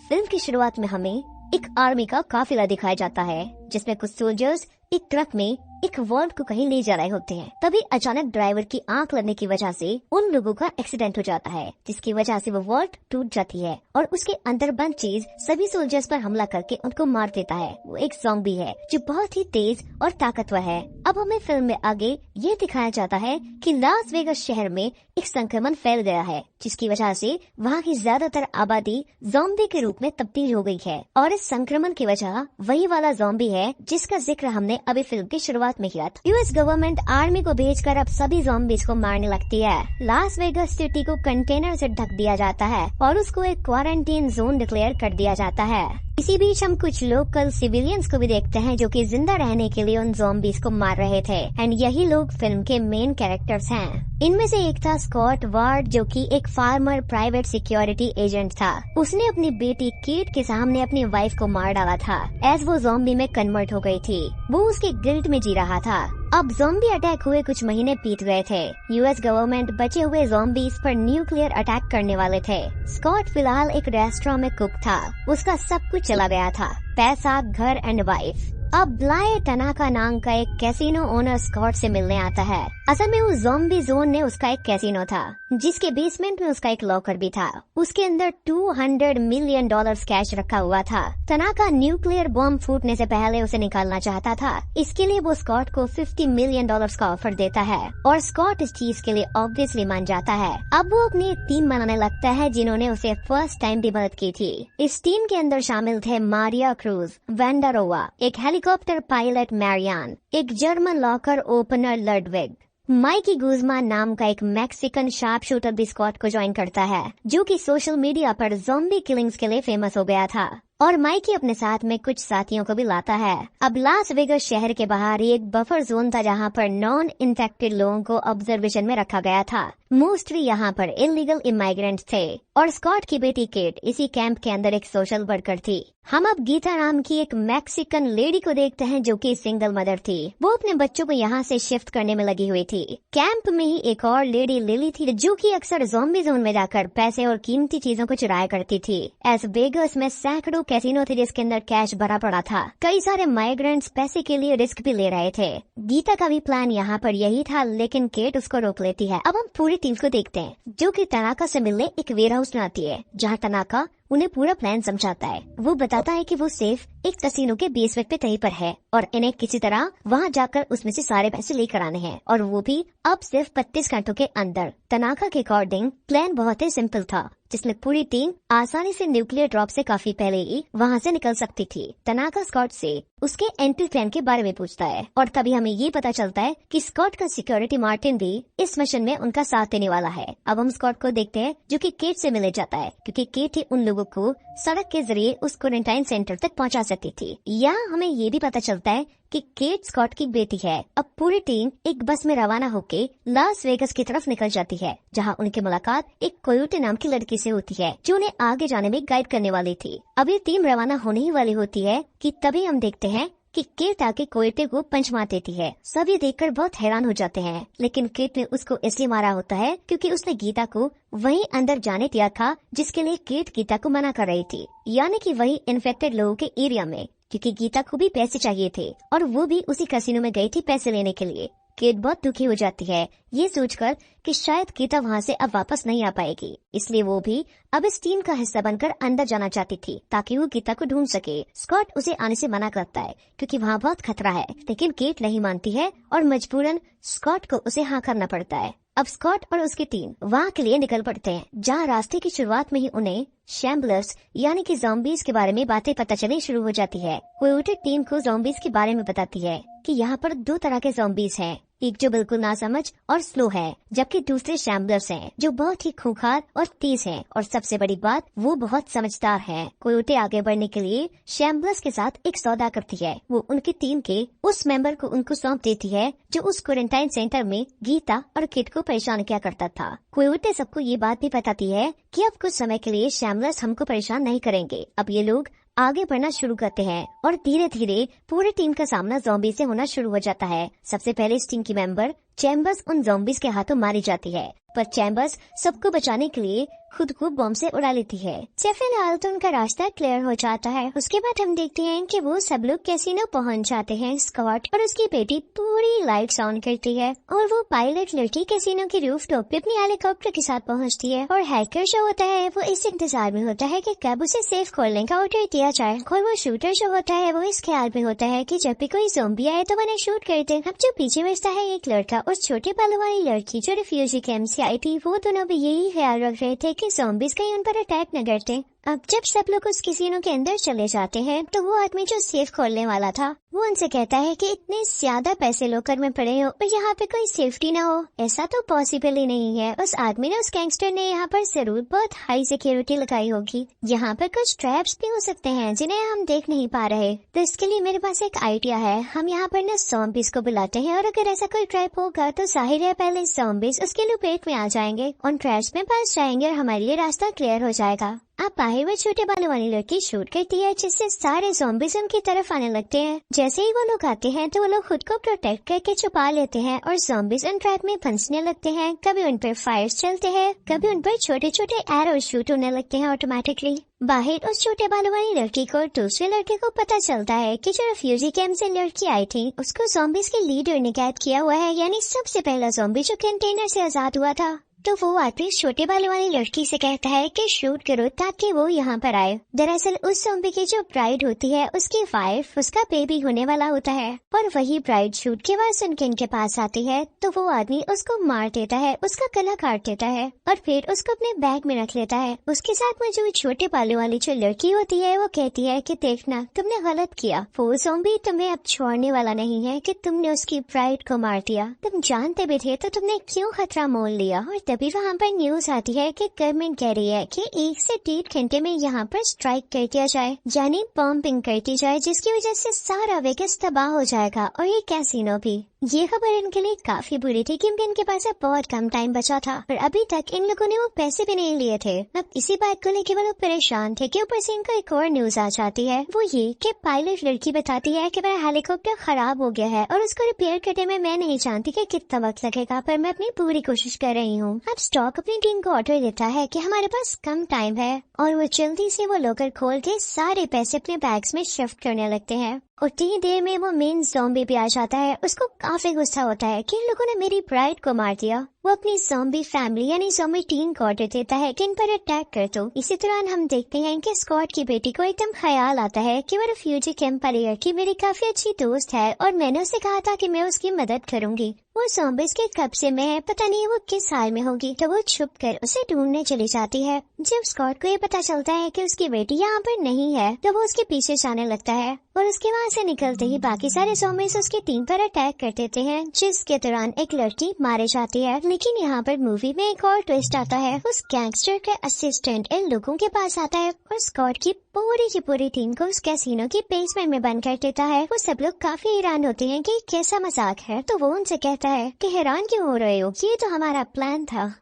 Film की शुरुआत में हमें एक आर्मी का काफिला दिखाया जाता है जिसमें कुछ सोल्जर्स एक ट्रक में एक वॉल्ट को कहीं ले जा रहे होते हैं। तभी अचानक ड्राइवर की आंख लगने की वजह से उन लोगों का एक्सीडेंट हो जाता है, जिसकी वजह से वो वॉल्ट टूट जाती है और उसके अंदर बंद चीज सभी सोल्जर्स पर हमला करके उनको मार देता है। वो एक ज़ॉम्बी है जो बहुत ही तेज और ताकतवर है। अब हमें फिल्म में आगे ये दिखाया जाता है कि लास वेगास शहर में एक संक्रमण फैल गया है, जिसकी वजह से वहाँ की ज्यादातर आबादी ज़ॉम्बी के रूप में तब्दील हो गई है। और इस संक्रमण की वजह वही वाला ज़ॉम्बी है जिसका जिक्र हमने अभी फिल्म की शुरुआत में किया था। यूएस गवर्नमेंट आर्मी को भेजकर अब सभी ज़ॉम्बीज को मारने लगती है। लास वेगास सिटी को कंटेनर से ढक दिया जाता है और उसको एक क्वारंटीन जोन डिक्लेयर कर दिया जाता है। इसी बीच हम कुछ लोकल सिविलियंस को भी देखते हैं जो कि जिंदा रहने के लिए उन ज़ॉम्बीज को मार रहे थे। एंड यही लोग फिल्म के मेन कैरेक्टर्स हैं। इनमें से एक था स्कॉट वार्ड, जो कि एक फार्मर प्राइवेट सिक्योरिटी एजेंट था। उसने अपनी बेटी केट के सामने अपनी वाइफ को मार डाला था एज वो ज़ॉम्बी में कन्वर्ट हो गई थी। वो उसके गिल्ट में जी रहा था। अब ज़ॉम्बी अटैक हुए कुछ महीने बीत गए थे। यूएस गवर्नमेंट बचे हुए ज़ॉम्बीज पर न्यूक्लियर अटैक करने वाले थे। स्कॉट फिलहाल एक रेस्टोरेंट में कुक था। उसका सब कुछ चला गया था, पैसा, घर एंड वाइफ। अब ब्लायर टनाका नाम का एक कैसीनो ओनर स्कॉट से मिलने आता है। असल में उस ज़ॉम्बी जोन ने उसका एक कैसीनो था जिसके बेसमेंट में उसका एक लॉकर भी था। उसके अंदर $200 मिलियन कैश रखा हुआ था। टनाका न्यूक्लियर बॉम्ब फूटने से पहले उसे निकालना चाहता था। इसके लिए वो स्कॉट को $50 मिलियन का ऑफर देता है और स्कॉट इस चीज के लिए ऑब्वियसली मान जाता है। अब वो अपनी एक टीम बनाने लगता है जिन्होंने उसे फर्स्ट टाइम भी मदद की थी। इस टीम के अंदर शामिल थे मारिया क्रूज, वेंडारोवा, एक हेलीकॉप्टर पायलट मैरियान, एक German locker opener Ludwig, Mikey Guzman नाम का एक मैक्सिकन शार्प शूटर भी स्कॉट को ज्वाइन करता है, जो कि सोशल मीडिया पर ज़ॉम्बी किलिंग्स के लिए फेमस हो गया था। और माइकी अपने साथ में कुछ साथियों को भी लाता है। अब लास वेगास शहर के बाहर एक बफर जोन था जहाँ पर नॉन इन्फेक्टेड लोगों को ऑब्जर्वेशन में रखा गया था। मोस्टली यहाँ पर इलीगल इमाइग्रेंट थे और स्कॉट की बेटी केट इसी कैंप के अंदर एक सोशल वर्कर थी। हम अब गीता नाम की एक मैक्सिकन लेडी को देखते हैं जो कि सिंगल मदर थी। वो अपने बच्चों को यहाँ से शिफ्ट करने में लगी हुई थी। कैंप में ही एक और लेडी लिली थी जो कि अक्सर ज़ॉम्बी जोन में जाकर पैसे और कीमती चीजों को चुराया करती थी। एज वेगास में सैकड़ों कैसीनो थे जिसके अंदर कैश भरा पड़ा था। कई सारे माइग्रेंट्स पैसे के लिए रिस्क भी ले रहे थे। गीता का भी प्लान यहाँ पर यही था, लेकिन केट उसको रोक लेती है। अब हम पूरी टीम को देखते हैं जो कि टनाका से मिलने एक वेयर हाउस में आती है, जहाँ टनाका उन्हें पूरा प्लान समझाता है। वो बताता है कि वो सेफ एक कैसीनो के बेसमेंट पे कहीं पर है और इन्हें किसी तरह वहाँ जाकर उसमें से सारे पैसे लेकर आने हैं, और वो भी अब सिर्फ 32 घंटों के अंदर। टनाका के अकॉर्डिंग प्लान बहुत ही सिंपल था, जिसमें पूरी टीम आसानी से न्यूक्लियर ड्रॉप से काफी पहले ही वहाँ से निकल सकती थी। टनाका स्कॉट से उसके एंट्री प्लान के बारे में पूछता है और तभी हमें ये पता चलता है कि स्कॉट का सिक्योरिटी मार्टिन भी इस मिशन में उनका साथ देने वाला है। अब हम स्कॉट को देखते हैं जो कि केट से मिलने जाता है, क्योंकि केट ही उन लोगों को सड़क के जरिए उस क्वारंटाइन सेंटर तक पहुंचा सकती थी। यहाँ हमें ये भी पता चलता है कि केट स्कॉट की बेटी है। अब पूरी टीम एक बस में रवाना होके लास वेगास की तरफ निकल जाती है, जहाँ उनकी मुलाकात एक कोयोटे नाम की लड़की से होती है जो उन्हें आगे जाने में गाइड करने वाली थी। अब ये टीम रवाना होने ही वाली होती है कि तभी हम देखते हैं कि केट आके कोयोटे को पंच मार देती है। सब ये देखकर बहुत हैरान हो जाते हैं, लेकिन केट ने उसको इसलिए मारा होता है क्योंकि उसने गीता को वहीं अंदर जाने दिया था जिसके लिए केट गीता को मना कर रही थी, यानी कि वही इन्फेक्टेड लोगों के एरिया में, क्योंकि गीता को भी पैसे चाहिए थे और वो भी उसी कैसीनो में गई थी पैसे लेने के लिए। केट बहुत दुखी हो जाती है ये सोचकर कि शायद गीता वहाँ से अब वापस नहीं आ पाएगी, इसलिए वो भी अब इस टीम का हिस्सा बनकर अंदर जाना चाहती थी ताकि वो गीता को ढूंढ सके। स्कॉट उसे आने से मना करता है क्योंकि वहाँ बहुत खतरा है, लेकिन केट नहीं मानती है और मजबूरन स्कॉट को उसे हाँ करना पड़ता है। अब स्कॉट और उसकी टीम वहाँ के लिए निकल पड़ते हैं, जहाँ रास्ते की शुरुआत में ही उन्हें शैम्बलर्स यानी कि ज़ॉम्बीज के बारे में बातें पता चलनी शुरू हो जाती है। कोयोटे टीम को ज़ॉम्बीज के बारे में बताती है कि यहाँ पर 2 तरह के ज़ॉम्बीज हैं, एक जो बिल्कुल नासमझ और स्लो है, जबकि दूसरे शैम्बलर्स हैं जो बहुत ही खूंखार और तेज हैं, और सबसे बड़ी बात वो बहुत समझदार हैं। कोयोटे आगे बढ़ने के लिए शैम्बलर्स के साथ एक सौदा करती है। वो उनकी टीम के उस मेंबर को उनको सौंप देती है जो उस क्वारंटाइन सेंटर में गीता और किट को परेशान किया करता था। कोयोटे सबको ये बात भी बताती है कि अब कुछ समय के लिए शैम्बलर्स हमको परेशान नहीं करेंगे। अब ये लोग आगे बढ़ना शुरू करते हैं और धीरे धीरे पूरी टीम का सामना ज़ॉम्बी से होना शुरू हो जाता है। सबसे पहले इस टीम की मेंबर चैम्बर्स उन ज़ॉम्बीज के हाथों मारी जाती है, पर चैम्बर्स सबको बचाने के लिए खुद को बम से उड़ा लेती है। फिलहाल तो उनका रास्ता क्लियर हो जाता है। उसके बाद हम देखते हैं कि वो सब लोग कैसीनो पहुंच जाते हैं। स्कॉट और उसकी बेटी पूरी लाइट्स ऑन करती है और वो पायलट लड़की कैसीनो की रूफटॉप पे अपनी हेलीकॉप्टर के साथ पहुंचती है। और हैकर जो होता है वो इस इंतजार में होता है कि कब उसे सेफ खोलने का ऑर्डर दिया जाए। और वो शूटर जो होता है वो इस ख्याल में होता है कि जब भी कोई ज़ॉम्बी आए तो उन्हें शूट कर दे। अब जो पीछे बचता है एक लड़का और छोटे बालों वाली लड़की जो रिफ्यूजी कैंप से आई थी, वो दोनों भी यही ख्याल रख रहे थे कि ज़ॉम्बीज कहीं उन पर अटैक न करते। अब जब सब लोग उस कैसीनो के अंदर चले जाते हैं तो वो आदमी जो सेफ खोलने वाला था वो उनसे कहता है कि इतने ज्यादा पैसे लॉकर में पड़े हो और यहाँ पे कोई सेफ्टी ना हो, ऐसा तो पॉसिबल ही नहीं है। उस आदमी ने, उस गैंगस्टर ने यहाँ पर जरूर बहुत हाई सिक्योरिटी लगाई होगी। यहाँ पर कुछ ट्रैप्स भी हो सकते हैं जिन्हें हम देख नहीं पा रहे। तो इसके लिए मेरे पास एक आइडिया है। हम यहाँ पर न ज़ॉम्बीज को बुलाते हैं और अगर ऐसा कोई ट्रैप होगा तो जाहिर है पहले ज़ॉम्बीज उसके लपेट में आ जाएंगे, उन ट्रैप्स में फंस जाएंगे और हमारे लिए रास्ता क्लियर हो जाएगा। अब बाहर वो छोटे बालों वाली लड़की शूट करती है जिससे सारे ज़ॉम्बीज उनकी तरफ आने लगते हैं। जैसे ही वो लोग आते हैं तो वो लोग खुद को प्रोटेक्ट करके छुपा लेते हैं और ज़ॉम्बीज उन ट्रैप में फंसने लगते हैं। कभी उन पर फायर्स चलते हैं, कभी उन पर छोटे छोटे एरो शूट होने लगते हैं ऑटोमेटिकली। बाहर उस छोटे बालों वाली लड़की को दूसरे लड़के को पता चलता है कि जो रिफ्यूजी कैंप से लड़की आई थी उसको ज़ॉम्बीज के लीडर ने कैद किया हुआ है, यानी सबसे पहला ज़ॉम्बी जो कंटेनर से आजाद हुआ था। तो वो आदमी छोटे बालों वाली लड़की से कहता है कि शूट करो ताकि वो यहाँ पर आए। दरअसल उस ज़ॉम्बी की जो ब्राइड होती है उसकी वाइफ उसका बेबी होने वाला होता है और वही ब्राइड शूट के बाद सुन के इनके पास आती है तो वो आदमी उसको मार देता है, उसका गला काट देता है और फिर उसको अपने बैग में रख लेता है। उसके साथ में जो छोटे बालों वाली जो लड़की होती है वो कहती है कि देखना तुमने गलत किया, वो ज़ॉम्बी तुम्हें अब छोड़ने वाला नहीं है कि तुमने उसकी ब्राइड को मार दिया, तुम जानते भी थे तो तुमने क्यों खतरा मोल लिया। और तभी वहाँ पर न्यूज आती है कि गवर्नमेंट कह रही है कि 1 से 1.5 घंटे में यहाँ पर स्ट्राइक कर दिया जाए, यानी बॉम्बिंग कर दी जाए, जिसकी वजह से सारा वेगास तबाह हो जाएगा और ये कैसीनो भी। ये खबर इनके लिए काफी बुरी थी क्योंकि इनके पास बहुत कम टाइम बचा था और अभी तक इन लोगों ने वो पैसे भी नहीं लिए थे। अब इसी बात को लेकर वो लोग परेशान थे कि ऊपर से इनको एक और न्यूज आ जाती है, वो ये कि पायलट लड़की बताती है कि मेरा हेलीकॉप्टर खराब हो गया है और उसको रिपेयर करने में मैं नहीं जानती कि कितना वक्त लगेगा, पर मैं अपनी पूरी कोशिश कर रही हूँ। अब स्टॉक अपनी टीम को ऑर्डर देता है कि हमारे पास कम टाइम है और वो जल्दी से वो लॉकर खोल के सारे पैसे अपने बैग्स में शिफ्ट करने लगते हैं। उतनी देर में वो मेन ज़ॉम्बी भी आ जाता है। उसको काफी गुस्सा होता है कि इन लोगों ने मेरी ब्राइड को मार दिया। वो अपनी ज़ॉम्बी फैमिली यानी ज़ॉम्बी टीम को ऑर्डर देता है कि इन पर अटैक कर दो। इसी दौरान हम देखते हैं कि स्कॉट की बेटी को एकदम ख्याल आता है कि वो रिफ्यूजी कैंप वाली लड़की मेरी काफी अच्छी दोस्त है और मैंने उसे कहा था कि मैं उसकी मदद करूंगी। वो ज़ॉम्बीज के कब्जे में है, पता नहीं वो किस हाल में होगी, तो वो छुप कर उसे ढूंढने चली जाती है। जब स्कॉट को ये पता चलता है कि उसकी बेटी यहाँ पर नहीं है तो वो उसके पीछे जाने लगता है और उसके वहाँ से निकलते ही बाकी सारे ज़ॉम्बीज उसकी टीम पर अटैक कर देते हैं, जिसके दौरान एक लड़की मारे जाती है। लेकिन यहाँ पर मूवी में एक और ट्विस्ट आता है। उस गैंगस्टर का असिस्टेंट इन लोगों के पास आता है और स्कॉट की पूरी टीम को उस कैसीनो की बेसमेंट में बंद कर देता है। वो सब लोग काफी हैरान होते हैं कि कैसा मजाक है, तो वो उनसे कहता है कि हैरान क्यों हो रहे हो, ये तो हमारा प्लान था।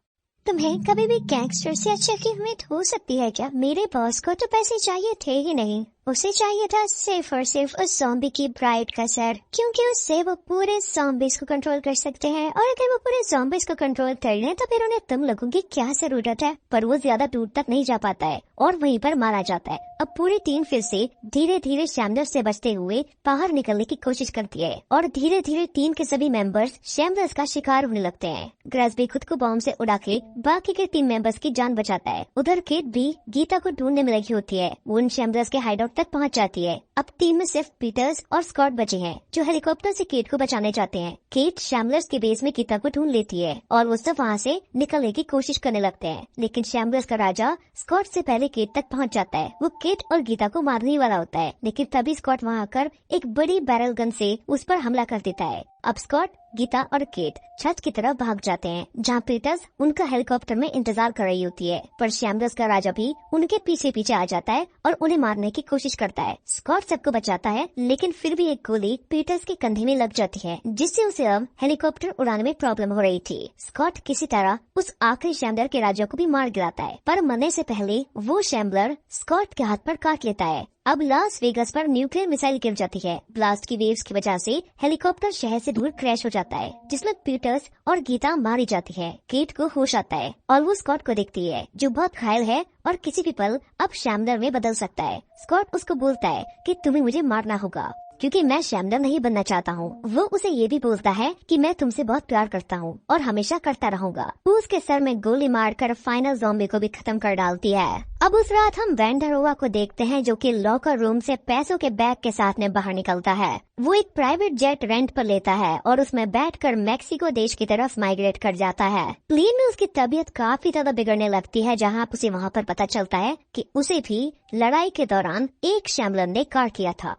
तुम्हें कभी भी गैंगस्टर से अच्छे की उम्मीद हो सकती है क्या? मेरे बॉस को तो पैसे चाहिए थे ही नहीं, उसे चाहिए था सिर्फ और सिर्फ उस ज़ॉम्बी की ब्राइड का सर, क्योंकि उससे वो पूरे ज़ॉम्बीज को कंट्रोल कर सकते हैं और अगर वो पूरे ज़ॉम्बीज को कंट्रोल कर लें तो फिर उन्हें तुम लोगों की क्या जरूरत है। पर वो ज्यादा दूर तक नहीं जा पाता है और वहीं पर मारा जाता है। अब पूरी टीम फिर से धीरे धीरे शैमलर्स से बचते हुए बाहर निकलने की कोशिश करती है और धीरे धीरे टीम के सभी मेंबर्स शैमलर्स का शिकार होने लगते हैं। ग्रैस भी खुद को बॉम्ब से उड़ा के बाकी के टीम मेंबर्स की जान बचाता है। उधर केट भी गीता को ढूंढने में लगी होती है, वो उन शैमलर्स के हाइडआउट तक पहुंच जाती है। अब टीम में सिर्फ पीटर्स और स्कॉट बचे हैं जो हेलीकॉप्टर से केट को बचाने जाते हैं। केट शैमलर्स के बेस में गीता को ढूंढ लेती है और वो सब वहाँ से निकलने की कोशिश करने लगते हैं, लेकिन शैमलर्स का राजा स्कॉट से पहले केट तक पहुँच जाता है। वो केट और गीता को मारने वाला होता है, लेकिन तभी स्कॉट वहाँ आकर एक बड़ी बैरल गन से उस पर हमला कर देता है। अब स्कॉट, गीता और केट छत की तरफ भाग जाते हैं जहाँ पीटर्स उनका हेलीकॉप्टर में इंतजार कर रही होती है, पर शैमलर्स का राजा भी उनके पीछे पीछे आ जाता है और उन्हें मारने की कोशिश करता है। स्कॉट सबको बचाता है, लेकिन फिर भी एक गोली पीटर्स के कंधे में लग जाती है, जिससे उसे अब हेलीकॉप्टर उड़ाने में प्रॉब्लम हो रही थी। स्कॉट किसी तरह उस आखिरी शैमलर के राजा को भी मार गिराता है, पर मरने से पहले वो शैमलर स्कॉट के हाथ पर काट लेता है। अब लास वेगास पर न्यूक्लियर मिसाइल गिर जाती है। ब्लास्ट की वेव्स की वजह से हेलीकॉप्टर शहर से दूर क्रैश हो जाता है, जिसमें पीटर्स और गीता मारी जाती है। केट को होश आता है और वो स्कॉट को देखती है, जो बहुत घायल है और किसी भी पल अब शैमलर में बदल सकता है। स्कॉट उसको बोलता है कि तुम्हें मुझे मारना होगा क्योंकि मैं शैमलर नहीं बनना चाहता हूँ। वो उसे ये भी बोलता है कि मैं तुमसे बहुत प्यार करता हूँ और हमेशा करता रहूंगा। वो उसके सर में गोली मारकर फाइनल ज़ॉम्बी को भी खत्म कर डालती है। अब उस रात हम वेंडरोवा को देखते हैं, जो कि लॉकर रूम से पैसों के बैग के साथ में बाहर निकलता है। वो एक प्राइवेट जेट रेंट पर लेता है और उसमें बैठकर मैक्सिको देश की तरफ माइग्रेट कर जाता है। प्लेन में उसकी तबीयत काफी ज्यादा बिगड़ने लगती है, जहाँ उसे वहाँ पर पता चलता है कि उसे भी लड़ाई के दौरान एक शैमलर ने काट लिया था।